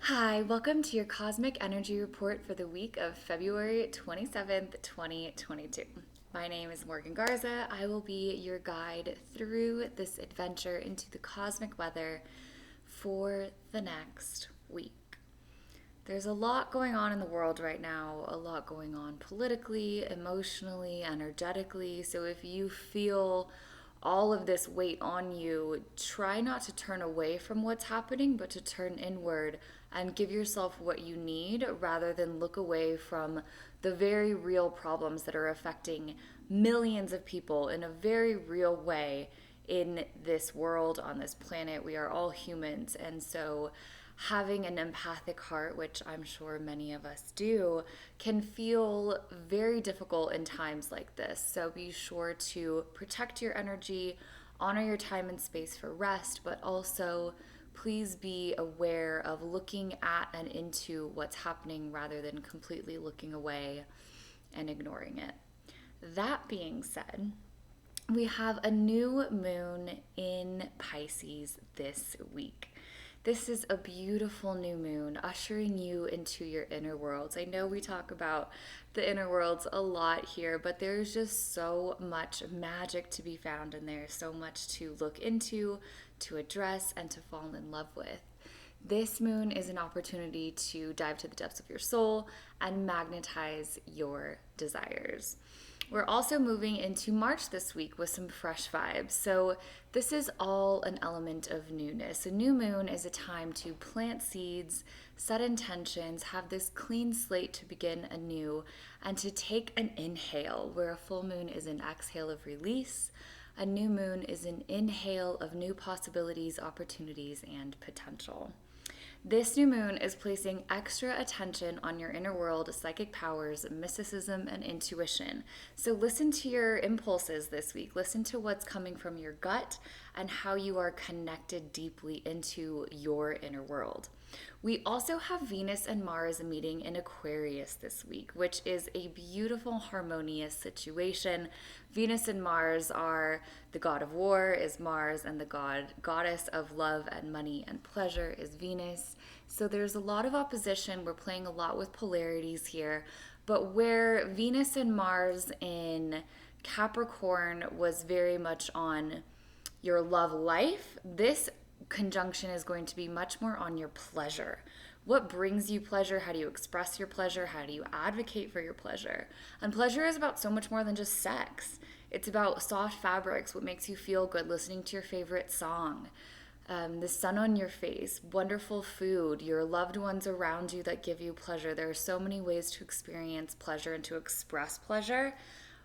Hi, welcome to your Cosmic Energy Report for the week of February 27th, 2022. My name is Morgan Garza. I will be your guide through this adventure into the cosmic weather for the next week. There's a lot going on in the world right now, a lot going on politically, emotionally, energetically. So if you feel all of this weight on you, try not to turn away from what's happening, but to turn inward and give yourself what you need rather than look away from the very real problems that are affecting millions of people in a very real way in this world, on this planet. We are all humans, and so having an empathic heart, which I'm sure many of us do, can feel very difficult in times like this. So be sure to protect your energy, honor your time and space for rest, but also please be aware of looking at and into what's happening rather than completely looking away and ignoring it. That being said, we have a new moon in Pisces this week. This is a beautiful new moon ushering you into your inner worlds. I know we talk about the inner worlds a lot here, but there's just so much magic to be found in there, so much to look into, to address, and to fall in love with. This moon is an opportunity to dive to the depths of your soul and magnetize your desires. We're also moving into March this week with some fresh vibes. So, this is all an element of newness. A new moon is a time to plant seeds, set intentions, have this clean slate to begin anew, and to take an inhale, where a full moon is an exhale of release. A new moon is an inhale of new possibilities, opportunities, and potential. This new moon is placing extra attention on your inner world, psychic powers, mysticism, and intuition. So listen to your impulses this week. Listen to what's coming from your gut and how you are connected deeply into your inner world. We also have Venus and Mars meeting in Aquarius this week, which is a beautiful, harmonious situation. Venus and Mars are the god of war is Mars, and the goddess of love and money and pleasure is Venus. So there's a lot of opposition. We're playing a lot with polarities here. But where Venus and Mars in Capricorn was very much on your love life, this conjunction is going to be much more on your pleasure. What brings you pleasure? How do you express your pleasure? How do you advocate for your pleasure? And pleasure is about so much more than just sex. It's about soft fabrics, what makes you feel good, listening to your favorite song, the sun on your face, wonderful food, your loved ones around you that give you pleasure. There are so many ways to experience pleasure and to express pleasure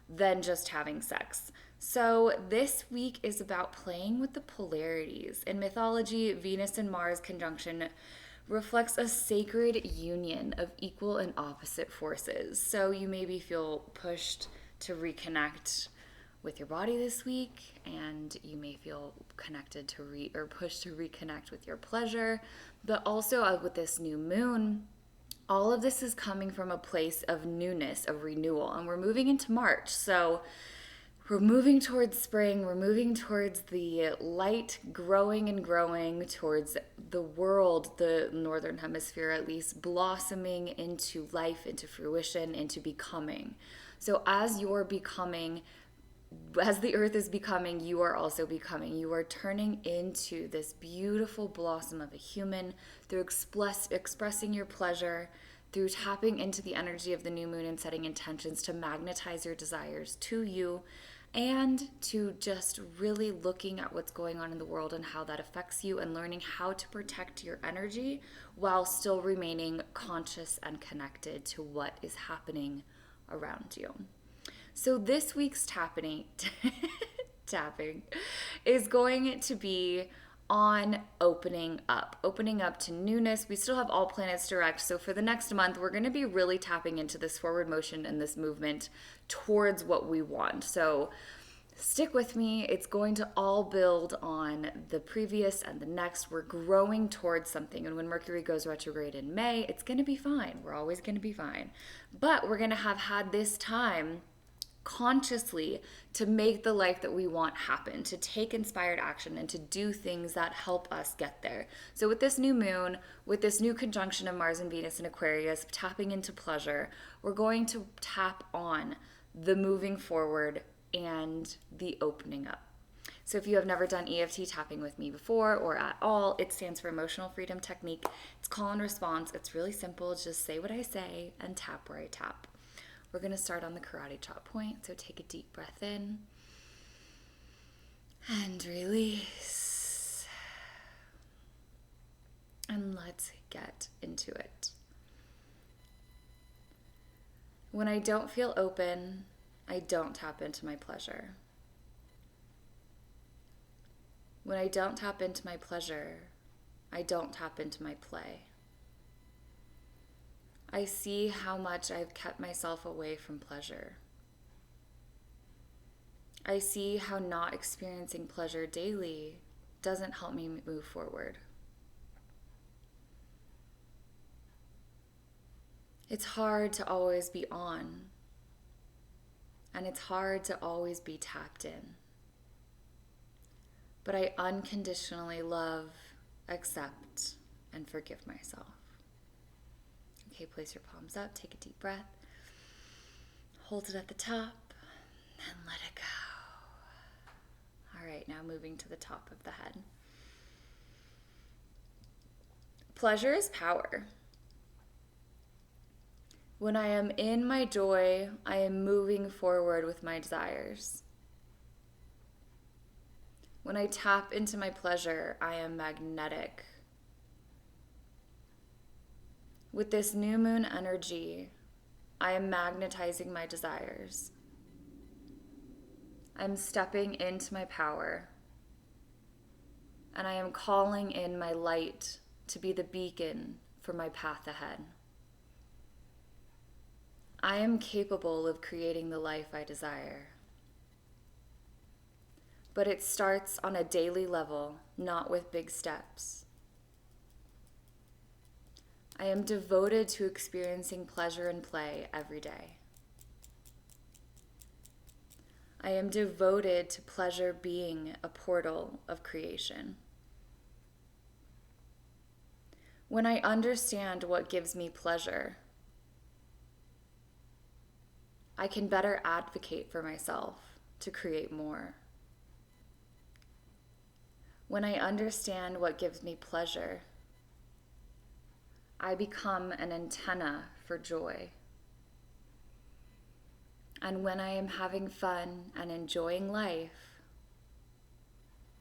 than just having sex. So this week is about playing with the polarities. In mythology, Venus and Mars conjunction reflects a sacred union of equal and opposite forces. So you maybe feel pushed to reconnect with your body this week, and you may feel connected to or pushed to reconnect with your pleasure. But also with this new moon, all of this is coming from a place of newness, of renewal, and we're moving into March. So we're moving towards spring, we're moving towards the light growing and growing, towards the world, the northern hemisphere at least, blossoming into life, into fruition, into becoming. So as you're becoming, as the earth is becoming, you are also becoming. You are turning into this beautiful blossom of a human through expressing your pleasure, through tapping into the energy of the new moon and setting intentions to magnetize your desires to you, and to just really looking at what's going on in the world and how that affects you, and learning how to protect your energy while still remaining conscious and connected to what is happening around you. So this week's tapping is going to be on opening up to newness. We still have all planets direct. So for the next month, we're going to be really tapping into this forward motion and this movement towards what we want. So stick with me. It's going to all build on the previous and the next. We're growing towards something. And when Mercury goes retrograde in May, it's going to be fine. We're always going to be fine. But we're going to have had this time consciously to make the life that we want happen, to take inspired action and to do things that help us get there. So with this new moon, with this new conjunction of Mars and Venus in Aquarius, tapping into pleasure, we're going to tap on the moving forward and the opening up. So if you have never done EFT tapping with me before or at all, it stands for Emotional Freedom Technique. It's call and response. It's really simple. Just say what I say and tap where I tap. We're going to start on the karate chop point. So take a deep breath in and release. And let's get into it. When I don't feel open, I don't tap into my pleasure. When I don't tap into my pleasure, I don't tap into my play. I see how much I've kept myself away from pleasure. I see how not experiencing pleasure daily doesn't help me move forward. It's hard to always be on, and it's hard to always be tapped in. But I unconditionally love, accept, and forgive myself. Okay, place your palms up, take a deep breath. Hold it at the top, and let it go. All right, now moving to the top of the head. Pleasure is power. When I am in my joy, I am moving forward with my desires. When I tap into my pleasure, I am magnetic. With this new moon energy, I am magnetizing my desires. I'm stepping into my power. And I am calling in my light to be the beacon for my path ahead. I am capable of creating the life I desire. But it starts on a daily level, not with big steps. I am devoted to experiencing pleasure and play every day. I am devoted to pleasure being a portal of creation. When I understand what gives me pleasure, I can better advocate for myself to create more. When I understand what gives me pleasure, I become an antenna for joy. And when I am having fun and enjoying life,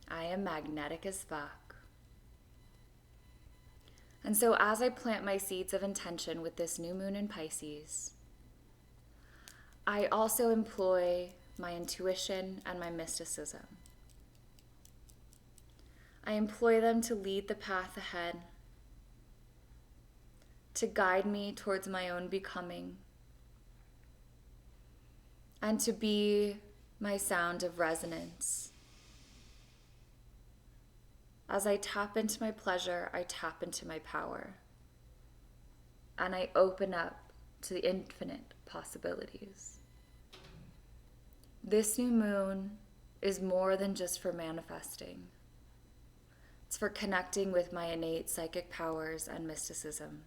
I am magnetic as fuck. And so as I plant my seeds of intention with this new moon in Pisces, I also employ my intuition and my mysticism. I employ them to lead the path ahead, to guide me towards my own becoming, and to be my sound of resonance. As I tap into my pleasure, I tap into my power, and I open up to the infinite possibilities. This new moon is more than just for manifesting. It's for connecting with my innate psychic powers and mysticism,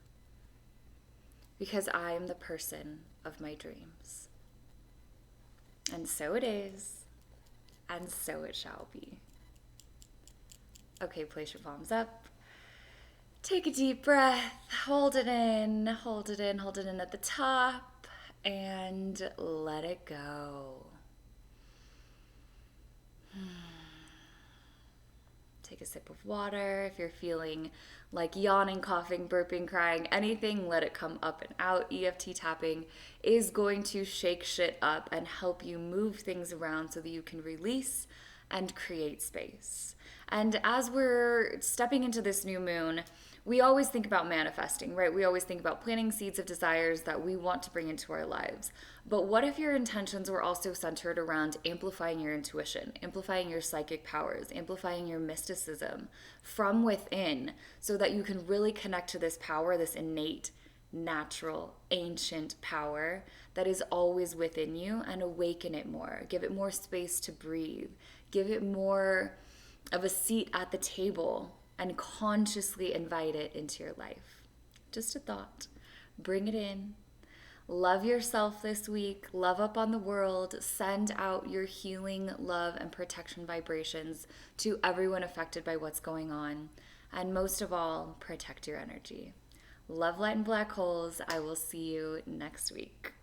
because I am the person of my dreams. And so it is, and so it shall be. Okay, place your palms up. Take a deep breath, hold it in at the top, and let it go. Take a sip of water. If you're feeling like yawning, coughing, burping, crying, anything, let it come up and out. EFT tapping is going to shake shit up and help you move things around so that you can release and create space. And as we're stepping into this new moon, we always think about manifesting, right? We always think about planting seeds of desires that we want to bring into our lives. But what if your intentions were also centered around amplifying your intuition, amplifying your psychic powers, amplifying your mysticism from within so that you can really connect to this power, this innate natural, ancient power that is always within you and awaken it more. Give it more space to breathe. Give it more of a seat at the table and consciously invite it into your life. Just a thought. Bring it in. Love yourself this week. Love up on the world. Send out your healing, love, and protection vibrations to everyone affected by what's going on. And most of all, protect your energy. Love, light, and black holes. I will see you next week.